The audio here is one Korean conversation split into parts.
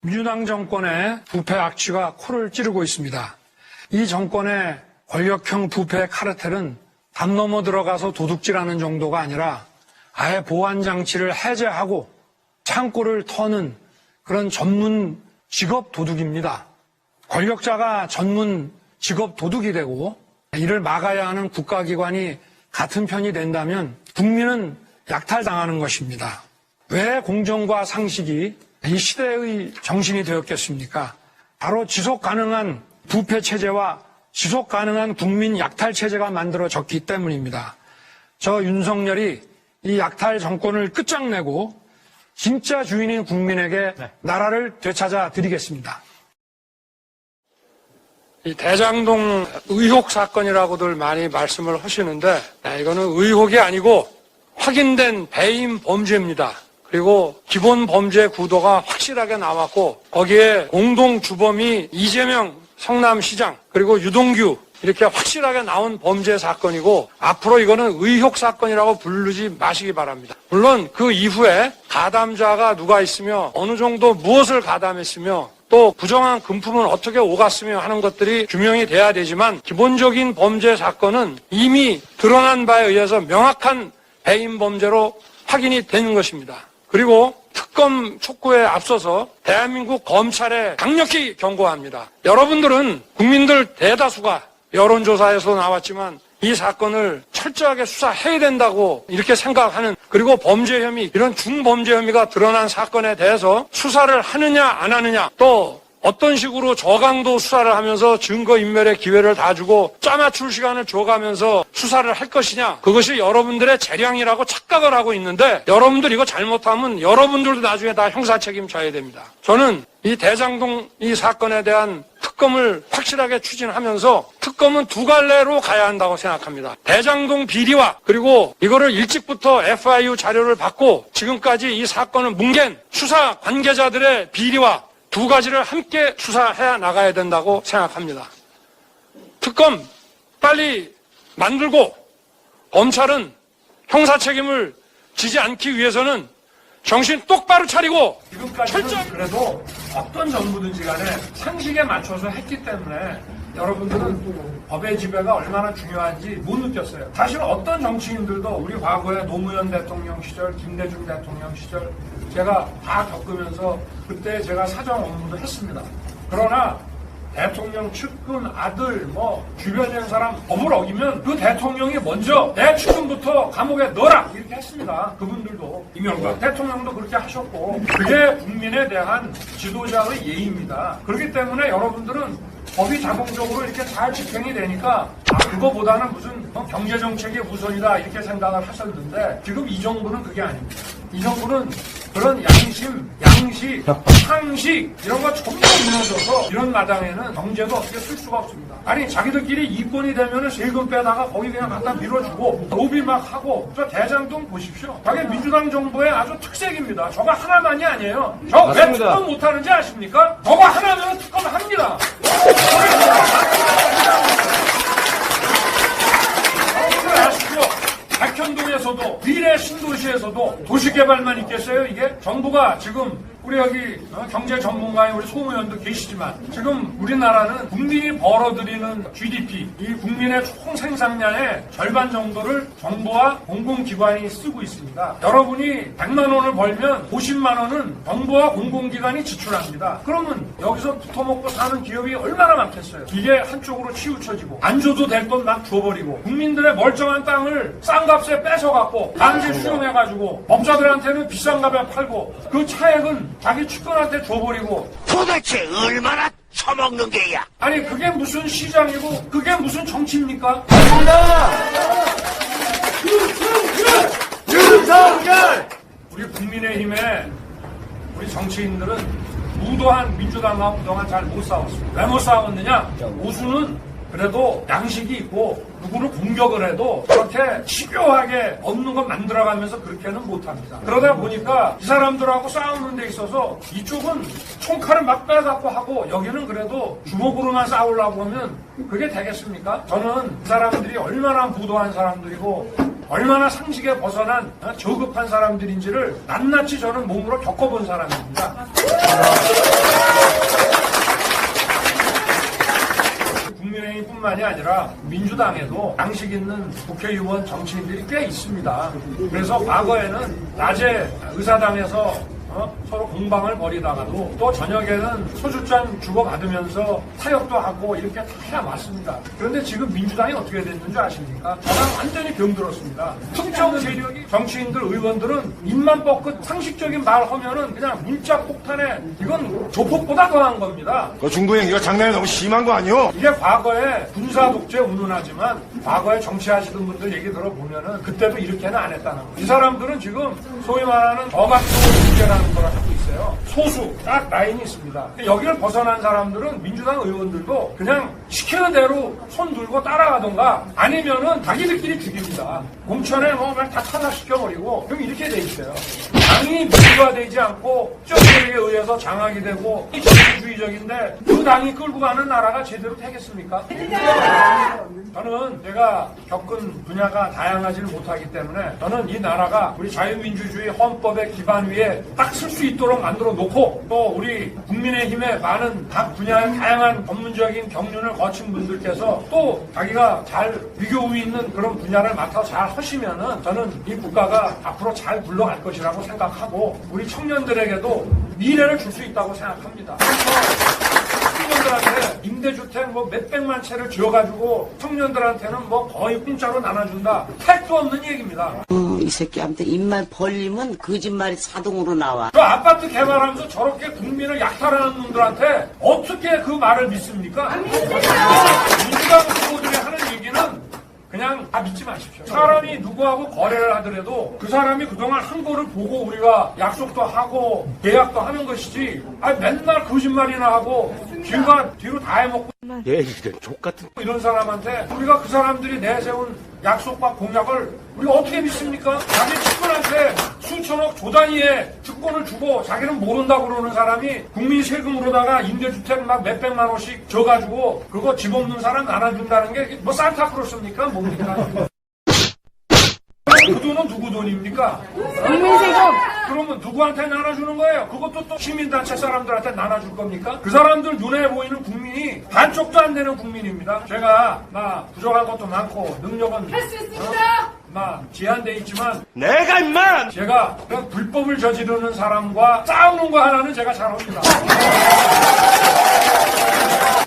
민주당 정권의 부패 악취가 코를 찌르고 있습니다. 이 정권의 권력형 부패 카르텔은 담 넘어 들어가서 도둑질하는 정도가 아니라 아예 보안장치를 해제하고 창고를 터는 그런 전문 직업 도둑입니다. 권력자가 전문 직업 도둑이 되고 이를 막아야 하는 국가기관이 같은 편이 된다면 국민은 약탈당하는 것입니다. 왜 공정과 상식이 이 시대의 정신이 되었겠습니까? 바로 지속 가능한 부패 체제와 지속 가능한 국민 약탈 체제가 만들어졌기 때문입니다. 저 윤석열이 이 약탈 정권을 끝장내고 진짜 주인인 국민에게 나라를 되찾아 드리겠습니다. 이 대장동 의혹 사건이라고들 많이 말씀을 하시는데 이거는 의혹이 아니고 확인된 배임 범죄입니다. 그리고 기본 범죄 구도가 확실하게 나왔고 거기에 공동 주범이 이재명 성남시장 그리고 유동규 이렇게 확실하게 나온 범죄 사건이고 앞으로 이거는 의혹 사건이라고 부르지 마시기 바랍니다. 물론 그 이후에 가담자가 누가 있으며 어느 정도 무엇을 가담했으며 또 부정한 금품은 어떻게 오갔으며 하는 것들이 규명이 돼야 되지만 기본적인 범죄 사건은 이미 드러난 바에 의해서 명확한 배임 범죄로 확인이 되는 것입니다. 그리고 특검 촉구에 앞서서 대한민국 검찰에 강력히 경고합니다. 여러분들은 국민들 대다수가 여론조사에서 나왔지만 이 사건을 철저하게 수사해야 된다고 이렇게 생각하는 그리고 범죄 혐의 이런 중범죄 혐의가 드러난 사건에 대해서 수사를 하느냐 안 하느냐 또 어떤 식으로 저강도 수사를 하면서 증거인멸의 기회를 다 주고 짜맞출 시간을 줘가면서 수사를 할 것이냐 그것이 여러분들의 재량이라고 착각을 하고 있는데 여러분들 이거 잘못하면 여러분들도 나중에 다 형사 책임 져야 됩니다. 저는 이 대장동 이 사건에 대한 특검을 확실하게 추진하면서 특검은 두 갈래로 가야 한다고 생각합니다. 대장동 비리와 그리고 이거를 일찍부터 FIU 자료를 받고 지금까지 이 사건을 뭉갠 수사 관계자들의 비리와 두 가지를 함께 수사해 나가야 된다고 생각합니다. 특검 빨리 만들고 검찰은 형사 책임을 지지 않기 위해서는 정신 똑바로 차리고 지금까지는 그래도 어떤 정부든지 간에 상식에 맞춰서 했기 때문에 여러분들은 법의 지배가 얼마나 중요한지 못 느꼈어요. 사실 어떤 정치인들도 우리 과거에 노무현 대통령 시절, 김대중 대통령 시절 제가 다 겪으면서 그때 제가 사정 업무도 했습니다. 그러나 대통령 측근, 아들, 주변에 있는 사람 법을 어기면 그 대통령이 먼저 내 측근부터 감옥에 넣어라! 이렇게 했습니다. 그분들도. 이명박 대통령도 그렇게 하셨고 그게 국민에 대한 지도자의 예의입니다. 그렇기 때문에 여러분들은 법이 자동적으로 이렇게 잘 집행이 되니까 그거보다는 무슨 경제정책이 우선이다 이렇게 생각을 하셨는데 지금 이 정부는 그게 아닙니다. 이 정부는 그런 양심, 양식, 상식 이런 거 전부 무너져서 이런 마당에는 경제도 어떻게 쓸 수가 없습니다. 아니 자기들끼리 이권이 되면은 세금 빼다가 거기 그냥 갖다 밀어주고 로비 막 하고 저 대장동 보십시오. 저게 민주당 정부의 아주 특색입니다. 저거 하나만이 아니에요. 저 왜 특검 못하는지 아십니까? 저거 하나면 특검합니다. 아시죠? 백현동에서도 미래 신도시에서도 도시개발만 있겠어요 이게? 정부가 지금 우리 여기 경제 전문가인 우리 소무연도 계시지만 지금 우리나라는 국민이 벌어들이는 GDP 이 국민의 총 생산량의 절반 정도를 정부와 공공기관이 쓰고 있습니다. 여러분이 100만 원을 벌면 50만 원은 정부와 공공기관이 지출합니다. 그러면 여기서 붙어먹고 사는 기업이 얼마나 많겠어요. 이게 한쪽으로 치우쳐지고 안 줘도 될 건 막 줘버리고 국민들의 멀쩡한 땅을 싼 값에 뺏어갖고 강제 수용해가지고 법자들한테는 비싼 값에 팔고 그 차액은 자기 측근한테 줘버리고 도대체 얼마나 처먹는 게야? 아니 그게 무슨 시장이고 그게 무슨 정치입니까? 윤석열! 우리 국민의힘에 우리 정치인들은 무도한 민주당하고 그동안 잘 못 싸웠습니다. 왜 못 싸웠느냐? 오수는 그래도 양식이 있고 누구를 공격을 해도 그렇게 집요하게 없는 거 만들어가면서 그렇게는 못합니다. 그러다 보니까 이 사람들하고 싸우는 데 있어서 이쪽은 총칼을 막 빼갖고 하고 여기는 그래도 주먹으로만 싸우려고 하면 그게 되겠습니까? 저는 이 사람들이 얼마나 무도한 사람들이고 얼마나 상식에 벗어난 저급한 사람들인지를 낱낱이 저는 몸으로 겪어본 사람입니다. 아니라 민주당에도 양식 있는 국회의원 정치인들이 꽤 있습니다. 그래서 과거에는 낮에 의사당에서 서로 공방을 벌이다가도 또 저녁에는 소주잔 주고받으면서 타협도 하고 이렇게 다 해왔습니다. 그런데 지금 민주당이 어떻게 됐는지 아십니까? 저랑 완전히 병들었습니다. 특정 세력이 정치인들, 의원들은 입만 뻗고 상식적인 말 하면은 그냥 문자 폭탄에 이건 조폭보다 더한 겁니다. 그 중도 행위가 장난이 너무 심한 거 아니요? 이게 과거에 군사 독재 운운하지만 과거에 정치하시던 분들 얘기 들어보면은 그때도 이렇게는 안 했다는 거예요. 이 사람들은 지금 소위 말하는 저막도 문제라는 걸 하고 있어요. 소수 딱 라인이 있습니다. 여기를 벗어난 사람들은 민주당 의원들도 그냥 시키는 대로 손 들고 따라가던가 아니면은 자기들끼리 죽입니다. 공천에 다 탄압시켜버리고 그럼 이렇게 돼 있어요. 당이 민주화되지 않고 정치에 의해서 장악이 되고 정치주의적인데 그 당이 끌고 가는 나라가 제대로 되겠습니까? 저는 제가 겪은 분야가 다양하지는 못하기 때문에 저는 이 나라가 우리 자유민주주의 헌법의 기반 위에 딱 쓸 수 있도록 만들어 놓고 또 우리 국민의힘의 많은 각 분야의 다양한 전문적인 경륜을 거친 분들께서 또 자기가 잘 위교우 있는 그런 분야를 맡아서 잘 하시면은 저는 이 국가가 앞으로 잘 굴러갈 것이라고 생각하고 우리 청년들에게도 미래를 줄 수 있다고 생각합니다. 청년들한테 임대주택 몇백만 채를 지어가지고 청년들한테는 거의 공짜로 나눠준다. 택도 없는 얘기입니다. 이 새끼한테 입만 벌리면 거짓말이 자동으로 나와. 그 아파트 개발하면서 저렇게 국민을 약탈하는 놈들한테 어떻게 그 말을 믿습니까? 민주당 후보들이 하는 얘기는 그냥 다 믿지 마십시오. 사람이 누구하고 거래를 하더라도 그 사람이 그동안 한 거를 보고 우리가 약속도 하고 계약도 하는 것이지 맨날 거짓말이나 하고 뒤로 다 해먹고 얘 이런 족같은. 이런 사람한테 우리가 그 사람들이 내세운 약속과 공약을 우리가 어떻게 믿습니까? 자기 친구한테 수천억 조 단위의 특권을 주고 자기는 모른다고 그러는 사람이 국민 세금으로다가 임대주택 몇백만 원씩 줘가지고 그거 집 없는 사람 나눠준다는 게 산타크로스입니까? 뭡니까? 그 돈은 누구 돈입니까? 국민 세금. 그러면 누구한테 나눠주는 거예요? 그것도 또 시민단체 사람들한테 나눠줄 겁니까? 그 사람들 눈에 보이는 국민이 반쪽도 안 되는 국민입니다. 제가 부족한 것도 많고 능력은 할 수 있습니다. 제한돼 있지만 내가 임마! 제가 그 불법을 저지르는 사람과 싸우는 거 하나는 제가 잘합니다.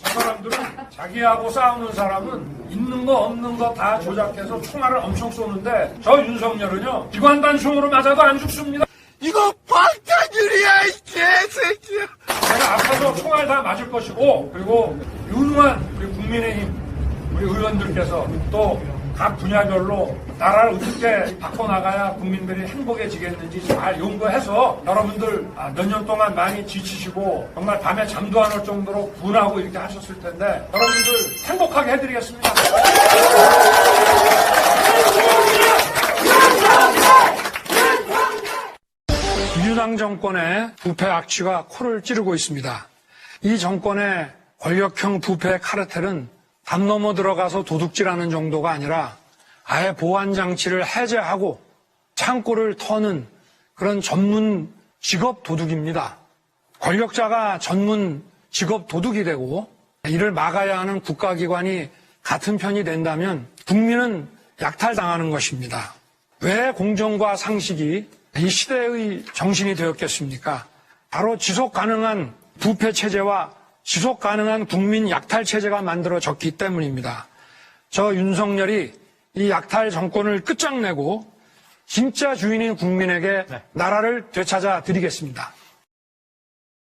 저 사람들은 자기하고 싸우는 사람은 있는 거 없는 거 다 조작해서 총알을 엄청 쏘는데 저 윤석열은요 기관단총으로 맞아도 안 죽습니다. 이거 방탄유리야, 이 개새끼야! 제가 아파서 총알 다 맞을 것이고 그리고 유능한 우리 국민의힘 우리 의원들께서 또 각 분야별로 나라를 어떻게 바꿔나가야 국민들이 행복해지겠는지 잘 연구해서 여러분들 몇 년 동안 많이 지치시고 정말 밤에 잠도 안 올 정도로 분하고 이렇게 하셨을 텐데 여러분들 행복하게 해드리겠습니다. 민주당 정권의 부패 악취가 코를 찌르고 있습니다. 이 정권의 권력형 부패 카르텔은 담 넘어 들어가서 도둑질하는 정도가 아니라 아예 보안장치를 해제하고 창고를 터는 그런 전문 직업 도둑입니다. 권력자가 전문 직업 도둑이 되고 이를 막아야 하는 국가기관이 같은 편이 된다면 국민은 약탈당하는 것입니다. 왜 공정과 상식이 이 시대의 정신이 되었겠습니까? 바로 지속 가능한 부패 체제와 지속 가능한 국민 약탈 체제가 만들어졌기 때문입니다. 저 윤석열이 이 약탈 정권을 끝장내고 진짜 주인인 국민에게 나라를 되찾아 드리겠습니다.